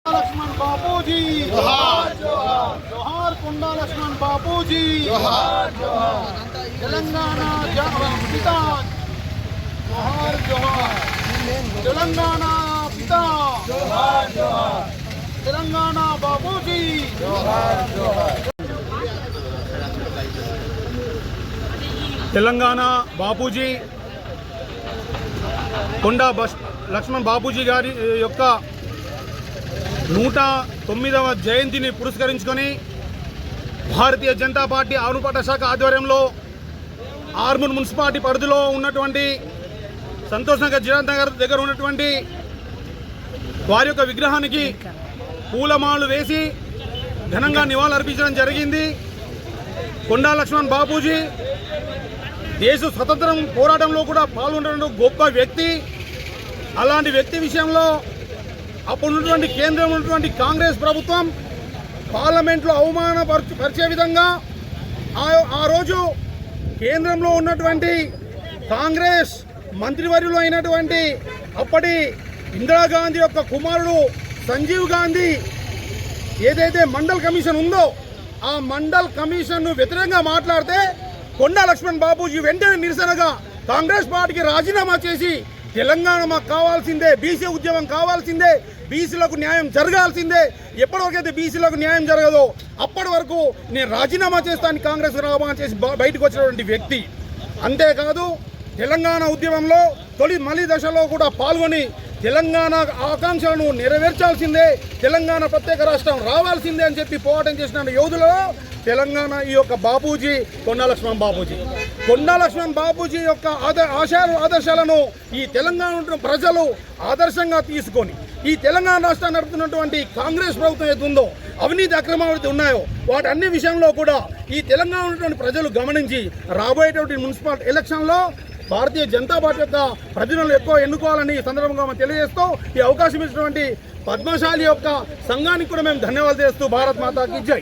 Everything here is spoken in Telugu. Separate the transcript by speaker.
Speaker 1: लक्ष्मण बापूजी जोहार जोहार जोहार कुंडा लक्ष्मण बापूजी जोहार जोहार तेलंगाना पिता जोहार जोहार तेलंगाना पिता जोहार जोहार तेलंगाना बापूजी जोहार जोहार तेलंगाना बापूजी కొండా లక్ష్మణ్ బాపూజీ గారి యొక్క 109వ జయంతిని పురస్కరించుకొని భారతీయ జనతా పార్టీ ఆరుపట శాఖ ఆధ్వర్యంలో ఆర్మూర్ మున్సిపాలిటీ పరిధిలో ఉన్నటువంటి సంతోష్ నగర్ జిరాత్ నగర్ దగ్గర ఉన్నటువంటి వారి యొక్క విగ్రహానికి పూలమాలలు వేసి ఘనంగా నివాళులర్పించడం జరిగింది. కొండా లక్ష్మణ్ బాపూజీ దేశ స్వతంత్రం పోరాటంలో కూడా పాల్గొన్న గొప్ప వ్యక్తి. అలాంటి వ్యక్తి విషయంలో అప్పుడున్నటువంటి కేంద్రంలో ఉన్నటువంటి కాంగ్రెస్ ప్రభుత్వం పార్లమెంట్లో అవమానపరిచే విధంగా ఆ రోజు కేంద్రంలో ఉన్నటువంటి కాంగ్రెస్ మంత్రివర్యులు అయినటువంటి అప్పటి ఇందిరాగాంధీ యొక్క కుమారుడు సంజీవ్ గాంధీ ఏదైతే మండల్ కమిషన్ ఉందో ఆ మండల్ కమిషన్ను వ్యతిరేకంగా మాట్లాడితే కొండా లక్ష్మణ్ బాపూజీ వెంటనే నిరసనగా కాంగ్రెస్ పార్టీకి రాజీనామా చేసి తెలంగాణ మాకు కావాల్సిందే, బీసీ ఉద్యమం కావాల్సిందే, బీసీలకు న్యాయం జరగాల్సిందే, ఎప్పటివరకైతే బీసీలకు న్యాయం జరగదో అప్పటి వరకు నేను రాజీనామా చేస్తాను కాంగ్రెస్ రాజీనామా చేసి బయటకు వచ్చినటువంటి వ్యక్తి. అంతేకాదు తెలంగాణ ఉద్యమంలో మలి దశలో కూడా పాల్గొని తెలంగాణ ఆకాంక్షలను నెరవేర్చాల్సిందే, తెలంగాణ ప్రత్యేక రాష్ట్రం రావాల్సిందే అని చెప్పి పోరాటం చేసిన యోధులలో తెలంగాణ ఈ యొక్క బాపూజీ కొండా లక్ష్మణ్ బాపూజీ యొక్క ఆదర్శాలను ఈ తెలంగాణ ప్రజలు ఆదర్శంగా తీసుకొని ఈ తెలంగాణ రాష్ట్రాన్ని నడుపుతున్నటువంటి కాంగ్రెస్ ప్రభుత్వం ఏదుందో అవినీతి అక్రమాలు ఉన్నాయో వాటి అన్ని విషయంలో కూడా ఈ తెలంగాణ ఉన్నటువంటి ప్రజలు గమనించి రాబోయేటువంటి మున్సిపల్ ఎలక్షన్లో భారతీయ జనతా పార్టీ యొక్క ప్రతినిధులను ఎక్కువ ఎన్నుకోవాలని సందర్భంగా మనం తెలియజేస్తూ ఈ అవకాశం ఇచ్చినటువంటి పద్మశాలి యొక్క సంఘానికి కూడా మేము ధన్యవాదాలు చేస్తూ భారత్ మాతాకి జై.